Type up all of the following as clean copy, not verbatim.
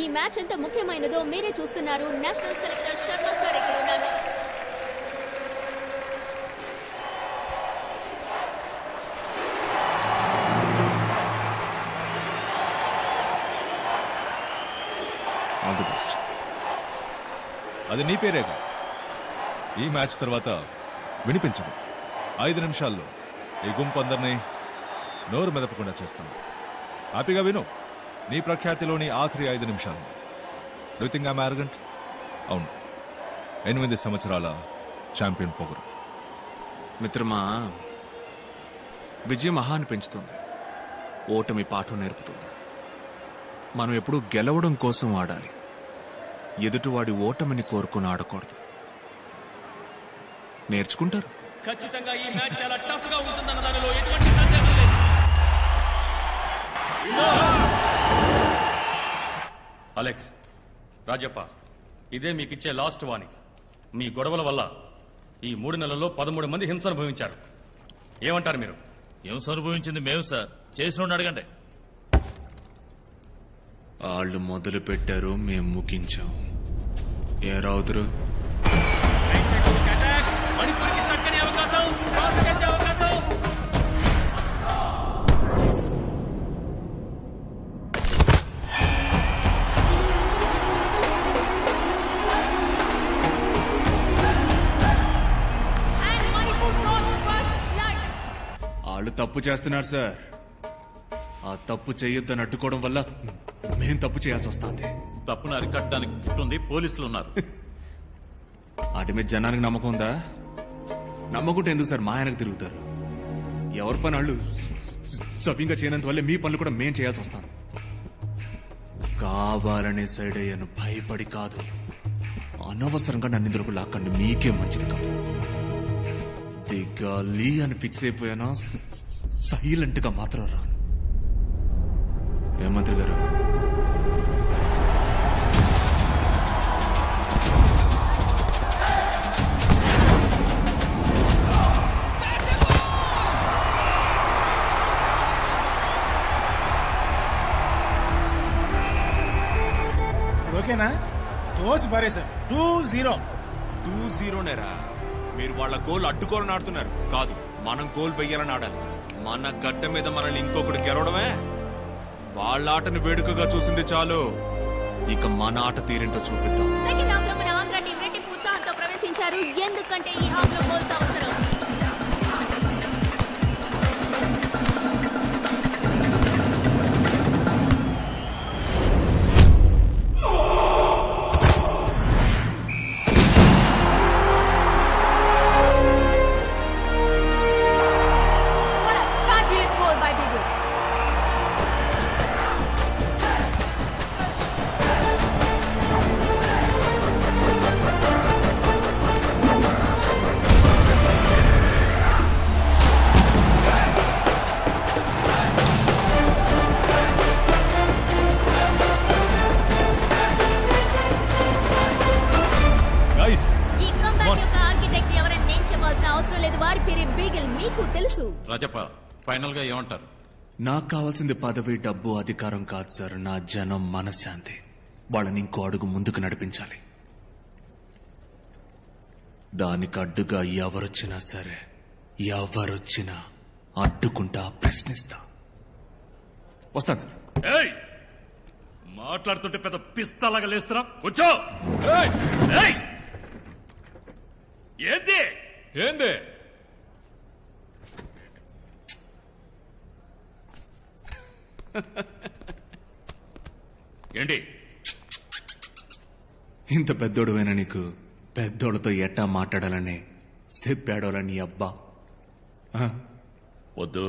ఈ మ్యాచ్ ఎంత ముఖ్యమైనదో మీరే చూస్తున్నారు. నేషనల్ సెలెక్టర్ శర్మ సార్ ఇక్కడ ఉన్నారు. All the best. అది నీ పేరేగా. ఈ మ్యాచ్ తర్వాత వినిపించదు. 5 నిమిషాల్లో ఈ గుంపు అందరినీ నోరు మెదపకుండా చేస్తాను. హ్యాపీగా విను. నీ ప్రఖ్యాతిలోని ఆఖరి 5 నిమిషాలు. Do think I'm arrogant? అవును, 8 సంవత్సరాల ఛాంపియన్ పొగరు. మిత్రమా, విజయం మహాన్ని పెంచుతుంది, ఓటమి పాఠం నేర్పుతుంది. మనం ఎప్పుడూ గెలవడం కోసం ఆడాలి, ఎదుటివాడి ఓటమిని కోరుకుని ఆడకూడదు. నేర్చుకుంటారు. ఖచ్చితంగా ఈ మ్యాచ్ చాలా టఫ్ గా ఉంటుందన్న దానిలో ఎటువంటి సందేహం లేదు. అలెక్స్, రాజప్ప, ఇదే మీకిచ్చే లాస్ట్ వార్నింగ్. మీ గొడవల వల్ల ఈ 3 నెలల్లో 13 మంది హింస అనుభవించారు. ఏమంటారు మీరు? హింస అనుభవించింది మేము సార్, చేసిన అడగండి. వాళ్ళు మొదలు పెట్టారు, మేము ముగించాం. ఏ రావుతురు? మణిపూర్కి చక్కని అవకాశం, పాస్ చేసే అవకాశం. వాళ్ళు తప్పు చేస్తున్నారు సార్. ఆ తప్పు చేయొద్దని అడ్డుకోవడం వల్ల మేం తప్పు చేయాల్సి వస్తుంది. తప్పును అరికట్టడానికి ఉంటుంది పోలీసులు ఉన్నారు. వాటి మీద జనానికి నమ్మకం ఉందా? నమ్మకుంటే ఎందుకు సార్ మా ఆయనకు తిరుగుతారు? ఎవరి పని వాళ్ళు సవ్యంగా చేయనంత వల్లే మీ పనులు కూడా మేం చేయాల్సి వస్తాను. కావాలనే సైడ్ అయ్యాను, భయపడి కాదు. అనవసరంగా నన్ను ఇందులోకి లాక్కండి, మీకే మంచిది కాదు. దిగాలి అని ఫిక్స్ అయిపోయానా సైలెంట్ గా మాత్రం రాను. ఏ మంత్రి గారు? ఓకేనా? తోసి పారేశారు. 2-0. 2-0 నేరా? మీరు వాళ్ళ గోల్ అడ్డుకోవాలని ఆడుతున్నారు కాదు, మనం గోల్ వెయ్యాలని ఆడాలి. మన గడ్డ మీద మనల్ని ఇంకొకటి గెలవడమే. వాళ్ళ ఆటను వేడుకగా చూసింది చాలు, ఇక మన ఆట తీరేంటో చూపిద్దాం. సెకండ్ హాఫ్ లో మన ఆంధ్ర టీం రెట్టింపు ఉత్సాహంతో ప్రవేశించారు, ఎందుకంటే ఈ హాఫ్ లో గోల్స్ అవసరం. రాజప్ప, ఫైనల్ గా ఏమంటారు? నాకు కావాల్సింది పదవి, డబ్బు, అధికారం కాదు సార్. నా జనం మనశ్శాంతి. వాళ్ళని ఇంకో అడుగు ముందుకు నడిపించాలి. దానికి అడ్డుగా ఎవరొచ్చినా సరే, ఎవరొచ్చినా అడ్డుకుంటా, ప్రశ్నిస్తా. వస్తాను సార్. మాట్లాడుతుంటే పెద్ద పిస్తాలాగా లేస్తున్నా. కూర్చో. ఏంది ఏంది? ఏంటి? ఇంత పెద్దోడువైనా నీకు పెద్దోళ్ళతో ఎట్టా మాట్లాడాలని చెప్పాడోలని అబ్బా. వద్దు.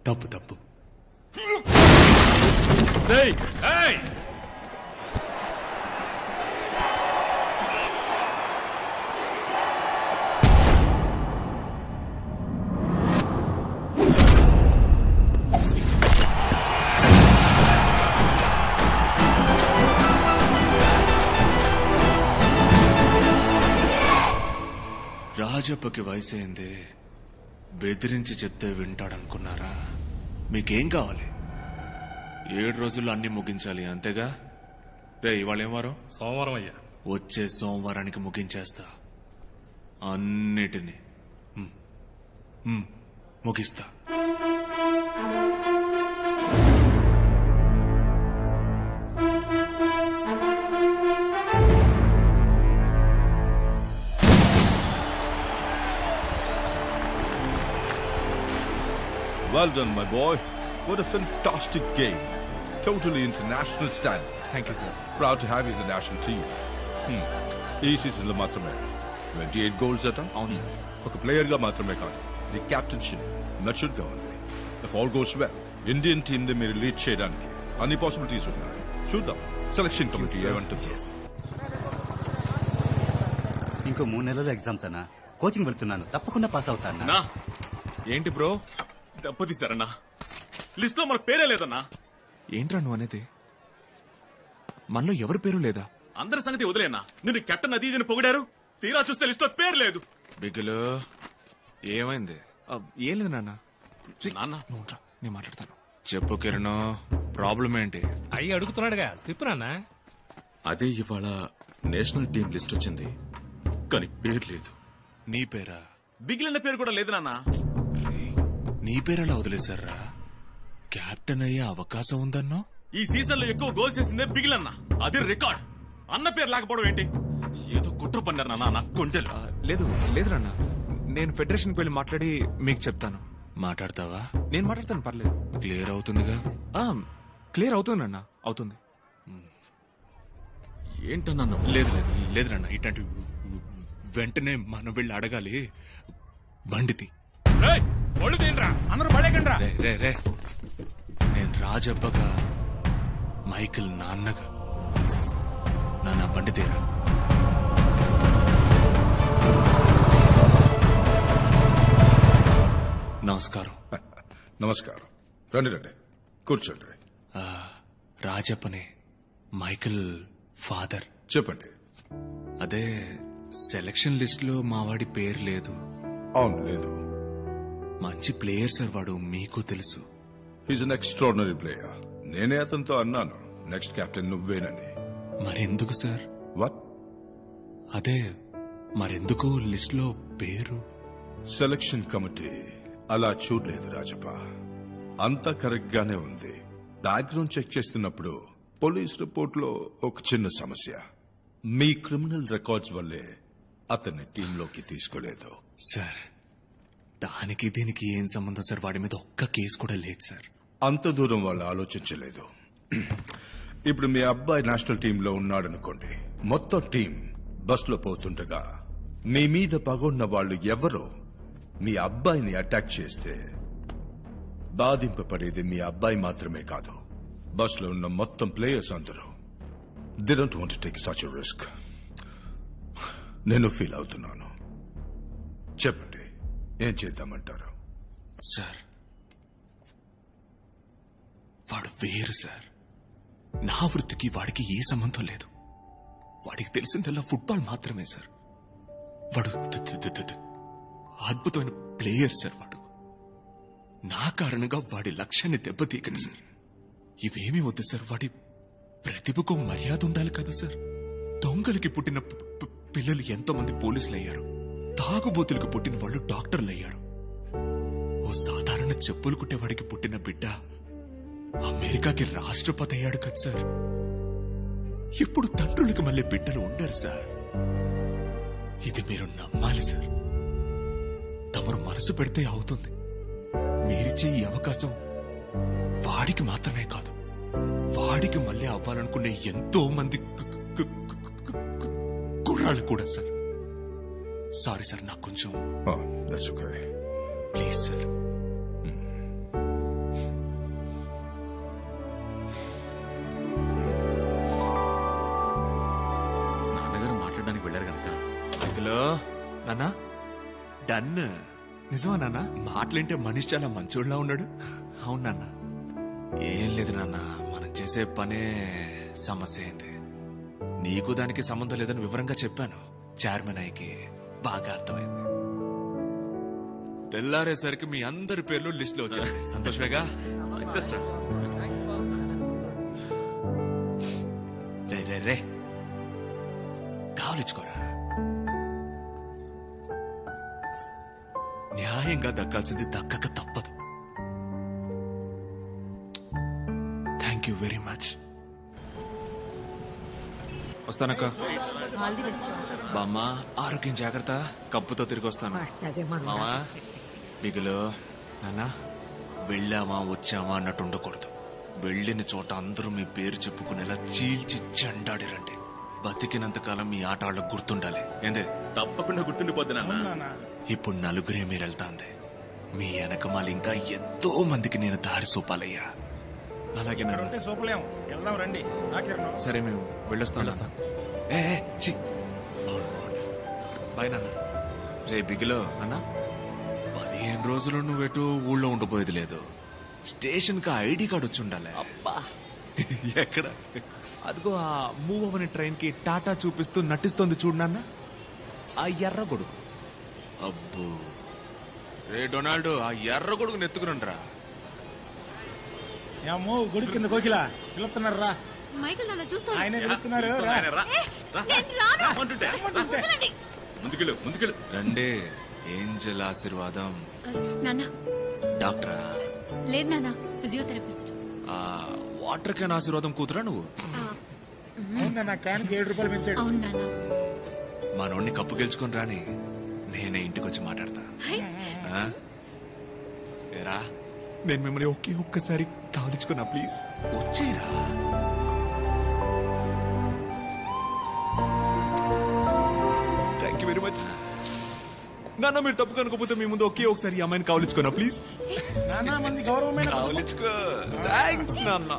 తప్పు తప్పు. రాజప్పకి వయసైంది, బెదిరించి చెప్తే వింటాడనుకున్నారా? మీకేం కావాలి? 7 రోజుల్లో అన్ని ముగించాలి, అంతేగా? రే ఇవాళ ఏం వారం? సోమవారం అయ్యా. వచ్చే సోమవారానికి ముగించేస్తా అన్నిటినీ. ముగిస్తా. Well done, my boy. What a fantastic game. Totally international standard. Thank you sir. Proud to have you in the national team. ఈ సీజన్ లో మాత్రమే 28 గోల్స్ అట. అవును సార్. ఒక ప్లేయర్ గా మాత్రమే కాదు, ది కెప్టెన్షిప్ మెచ్యూర్ గా ఉంది. If all goes well, Indian team ని మీరు లీడ్ చేయడానికి అన్ని పాసిబిలిటీస్ ఉన్నాయి. చూద్దాం సెలక్షన్ కమిటీ ఏమంటుంది. ఇంకో 3 నెలలు ఎగ్జామ్స్ అన్నా. కోచింగ్ వెళ్తున్నాను, తప్పకుండా పాస్ అవుతాను. నా ఏంటి బ్రో దెబ్బతీశారన్నా? లిస్ట్ లో మన పేరే లేదన్నా. ఏంట్రా నువ్వు అనేది? మనలో ఎవరి పేరు లేదా? అందరి సంగతి వదిలేనా? నిన్ను కెప్టెన్ అది ఇది పొగిడారు, తీరా చూస్తే లిస్ట్ లో పేరు లేదు. బిగులు ఏమైంది? ఏం లేదు నాన్న. నువ్వురా, నేను మాట్లాడతాను. చెప్పు కిరణ్, ప్రాబ్లం ఏంటి? అయ్యి అడుగుతున్నాడుగా, చెప్పు నాన్న. అదే ఇవాళ నేషనల్ టీం లిస్ట్ వచ్చింది, కానీ పేరు లేదు. నీ పేరా? బిగిలిన పేరు కూడా లేదు నాన్న. నీ పేరెలా వదిలేశారా? కెప్టెన్ అయ్యే అవకాశం ఉందన్నో. ఈ సీజన్ లో ఎక్కువ గోల్ చేసిందే బిగిలన్న, అది రికార్డ్. అన్న పేరు లేకపోవడం ఏంటి? ఏదో కుట్ర పన్నారు నాన్న నా కొంటెలు. లేదు లేదు నాన్న, నేను ఫెడరేషన్ వెళ్ళి మాట్లాడి మీకు చెప్తాను. మాట్లాడతావా? నేను మాట్లాడతాను, పర్లేదు. క్లియర్ అవుతుందిగా? క్లియర్ అవుతుంది నాన్న, అవుతుంది. ఏంటన్నా? లేదు లేదు లేదు నాన్న, ఇట్లాంటి వెంటనే మనం వెళ్ళి అడగాలి. బండితి ఒళ్ళు తినరా, అందరూ పడేకండ్రా. రే రే, నేను రాజబ్బగా మైకిల్ నాన్నగా నాన్న బండి తీరా. నమస్కారం. నమస్కారం. రండి రండి, కూర్చోండి. రాజప్పనే మైకిల్ ఫాదర్. చెప్పండి. అదే సెలక్షన్ లిస్ట్ లో మావాడి పేరు లేదు. అవును లేదు. మంచి ప్లేయర్ సార్ వాడు, మీకు తెలుసు. He's an extraordinary player. నేనే అతనితో అన్నాను నెక్స్ట్ కెప్టెన్ నువ్వేనని. మరెందుకు సార్? వాట్? అదే మరెందుకు లిస్ట్ లో పేరు? సెలక్షన్ కమిటీ అలా చూడలేదు రాజప్ప, అంతా కరెక్ట్ గానే ఉంది. బ్యాక్గ్రౌండ్ చెక్ చేస్తున్నప్పుడు పోలీస్ రిపోర్ట్ లో ఒక చిన్న సమస్య. మీ క్రిమినల్ రికార్డ్స్ వల్లే అతన్ని టీంలోకి తీసుకోలేదు. సార్ దానికి దీనికి ఏం సంబంధం సార్? వాడి మీద ఒక్క కేసు కూడా లేదు సార్. అంత దూరం వాళ్ళు ఆలోచించలేదు. ఇప్పుడు మీ అబ్బాయి నేషనల్ టీంలో ఉన్నాడనుకోండి, మొత్తం టీం బస్ లో పోతుండగా మీ మీద పగొన్న వాళ్ళు ఎవరో మీ అబ్బాయిని అటాక్ చేస్తే బాధింపబడేది మీ అబ్బాయి మాత్రమే కాదు, బస్ లో ఉన్న మొత్తం ప్లేయర్స్ అందరూ. They don't want to take such a risk. నేను ఫీల్ అవుతున్నాను. చెప్పండి, ఏం చేద్దామంటారు? సార్ వాడు వేరు సార్. నా వృత్తికి వాడికి ఏ సంబంధం లేదు. వాడికి తెలిసిందల్లా ఫుట్బాల్ మాత్రమే సార్. వాడు అద్భుతమైన ప్లేయర్ సార్. వాడు నా కారణంగా వాడి లక్ష్యాన్ని దెబ్బతీయకండి సార్. ఇవేమీ వద్దు సార్. వాడి ప్రతిభకు మర్యాద ఉండాలి కదా సార్. దొంగలకి పుట్టిన పిల్లలు ఎంతో మంది పోలీసులు అయ్యారు. తాగుబోతులకు పుట్టిన వాళ్ళు డాక్టర్లు అయ్యారు. ఓ సాధారణ చెప్పులు కుట్టేవాడికి పుట్టిన బిడ్డ అమెరికాకి రాష్ట్రపతి అయ్యాడు కదా సార్. ఇప్పుడు తండ్రులకు మళ్ళీ బిడ్డలు ఉండరు సార్. ఇది మీరు నమ్మాలి సార్. తమరు మనసు పెడితే అవుతుంది. మీరిచ్చే ఈ అవకాశం వాడికి మాత్రమే కాదు, వాడికి మళ్ళీ అవ్వాలనుకునే ఎంతో మంది కుర్రాళ్ళు కూడా సార్. సారీ సార్, నాకు కొంచెం ప్లీజ్ సార్. నాన్నగారు మాట్లాడడానికి వెళ్ళారు కనుక. హలో నాన్న, డన్. నిజమా నాన్న? మాటలేంటే మనిషి చాలా మంచోళ్ళలా ఉన్నాడు. అవును నాన్న. ఏం లేదు నాన్న, మనం చేసే పనే సమస్య అయింది. నీకు దానికి సంబంధం లేదని వివరంగా చెప్పాను. చైర్మన్ అయ్యకి బాగా అర్థమైంది. తెల్లారేసరికి మీ అందరి పేర్లు లిస్ట్ లో వచ్చాయి. సంతోషమేగా? సక్సెస్ రా. రే రే కావలించుకోరా. న్యాయంగా దక్కాల్సింది దక్కక తప్పదు. Thank you very much. వస్తానక్క. బామ్మ ఆరోగ్యం జాగ్రత్త. కప్పుతో తిరిగి వస్తాను. మామా బిగులు నాన్న వెళ్ళామా వచ్చామా అన్నట్టు ఉండకూడదు. వెళ్ళిన చోట అందరూ మీ పేరు చెప్పుకునేలా చీల్చి చెండాడిరండి. బతికినంతకాలం మీ ఆట వాళ్ళకు గుర్తుండాలి. ఏందే? తప్పకుండా గుర్తుండిపోద్ది నాన్న. ఇప్పుడు నలుగురే మీరు వెళ్తాంది. మీ వెనకమాల ఇంకా ఎంతో మందికి నేను దారి చూపాలయ్యా. అలాగే సూపలేము. వెళ్దాం రండి. సరే మేము వెళ్ళొస్తాం. బాయ్ నాన్న. రే బిగిలో అన్నా 15 రోజులు నువ్వెటు ఊళ్ళో ఉండిపోయేది లేదు. స్టేషన్ కి ఐడి కార్డు వచ్చి ఉండాలి. అబ్బా ఎక్కడ? అదిగో ఆ మూవ్ అవని ట్రైన్ కి టాటా చూపిస్తూ నటిస్తోంది చూడు నాన్న, ఆ ఎర్ర గొడుగు. అబ్బో రే డొనాల్డ్, ఆ ఎర్ర గొడుగు నెత్తుకురండ్రా. ఏమో గొడుగు కింద కోకిలా పిలుస్తున్నారు రా. మైకల్ నన్ను చూస్తాను. ఆయన పిలుస్తున్నారు. ముందుకెళ్ళు. రండి. ఏంజల్ ఆశీర్వాదం. నాన్న డాక్టరా? లేదు నాన్న, ఫిజియోథెరపిస్ట్. వాటర్ క్యాన్ ఆశీర్వాదం కూతురా నువ్వు? అవునా? క్యాన్ 7 రూపాయలు పెంచాడు. అవును నాన్న. మనోడిని కప్పు గెలుచుకుని రాని, నేనే ఇంటికి వచ్చి మాట్లాడతా. ఏరా, నేను మిమ్మల్ని ఒక్కసారి కావలించుకున్నా. ప్లీజ్ వచ్చేరా. థ్యాంక్ యూ వెరీ మచ్ నాన్న. మీరు తప్పు కనుకోపోతే మీ ముందు ఒకసారి అమ్మాయిని కావలించుకున్నా. ప్లీజ్ నానా మంది గౌరవమైన కావలించుకో. థ్యాంక్స్ నాన్న.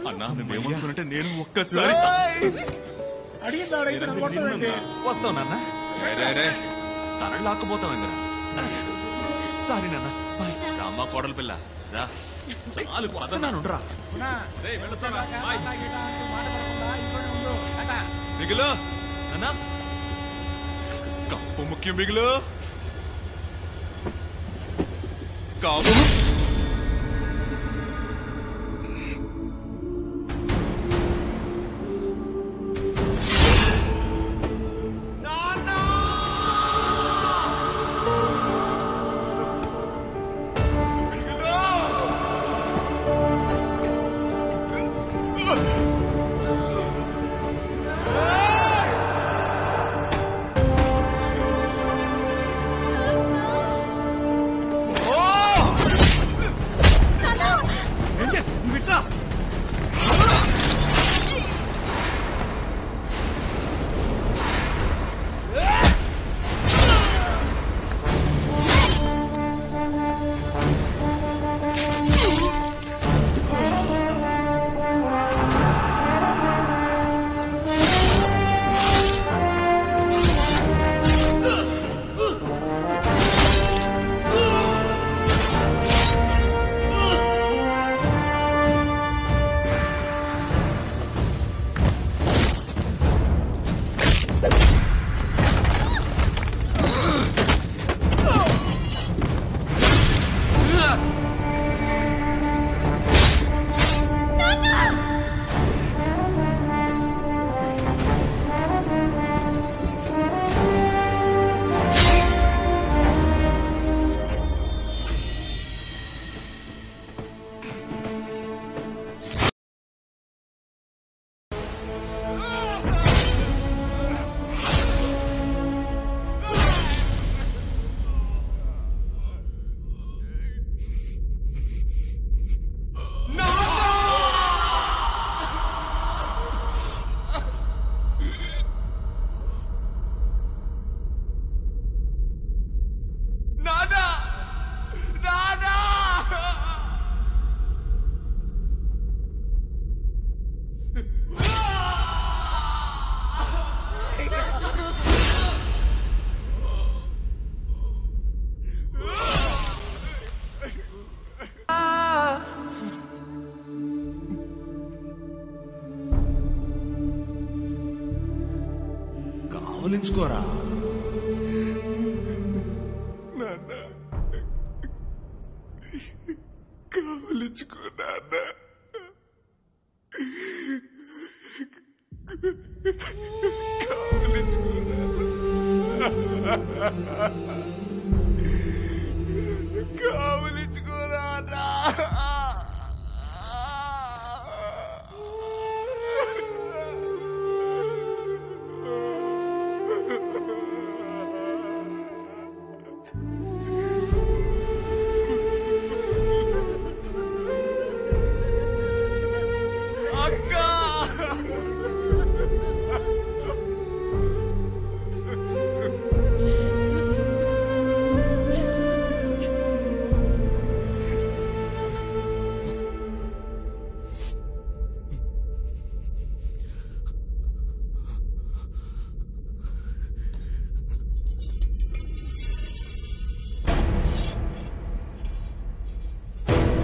అన్నా నువ్వేమనుకున్నట్టే నేను ఒక్కసారి వస్తావు నాన్న. తనని లాక్కుపోతావు ఇంద్ర. సారీ నాన్న. రామ్మా కోడలు పిల్ల రా. చాలు వస్తున్నాను రా. మిగులు నాన్న, కప్పు ముఖ్యం. మిగులు కావు. కావలించుకోరా. కావలించుకో నాన్న. కావలించుకోరా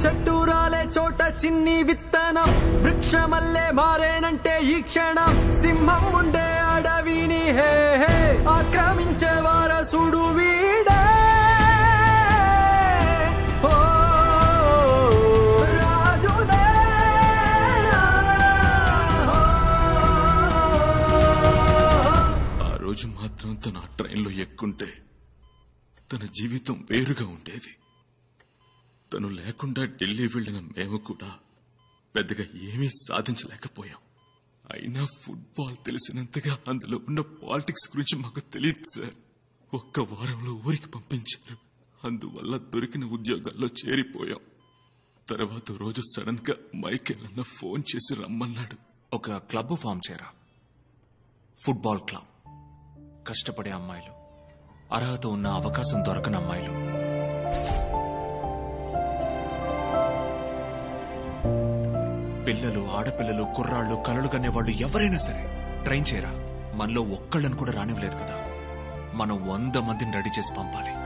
చట్టూరాలే చోట చిన్ని విత్తనం వృక్షమల్లే మారేనంటే ఈ క్షణం సింహం ఉండే అడవిని హే హే ఆక్రమించే వారసుడు వీడే ఓ రాజునే ఆ రోజు మాత్రం తన ఆ ట్రైన్లో ఎక్కుంటే తన జీవితం వేరుగా ఉండేది. తను లేకుండా ఢిల్లీ వెళ్లిన మేము కూడా పెద్దగా ఏమీ సాధించలేకపోయాం. అయినా ఫుట్బాల్ తెలిసినంతగా అందులో ఉన్న పాలిటిక్స్ గురించి మాకు తెలియదు సార్. ఒక్క వారంలో ఊరికి పంపించారు. అందువల్ల దొరికిన ఉద్యోగాల్లో చేరిపోయాం. తర్వాత రోజు సడన్ గా మైకేల్ అన్న ఫోన్ చేసి రమ్మన్నాడు. ఒక క్లబ్ ఫామ్ చేయరా, ఫుట్బాల్ క్లబ్. కష్టపడే అమ్మాయిలు, అర్హత ఉన్న అవకాశం దొరకని అమ్మాయిలు, పిల్లలు, ఆడపిల్లలు, కుర్రాళ్ళు, కలలు కనేవాళ్ళు ఎవరైనా సరే ట్రైన్ చేయరా. మనలో ఒక్కళ్ళని కూడా రానివ్వలేదు కదా. మనం 100 మందిని రెడీ చేసి పంపాలి.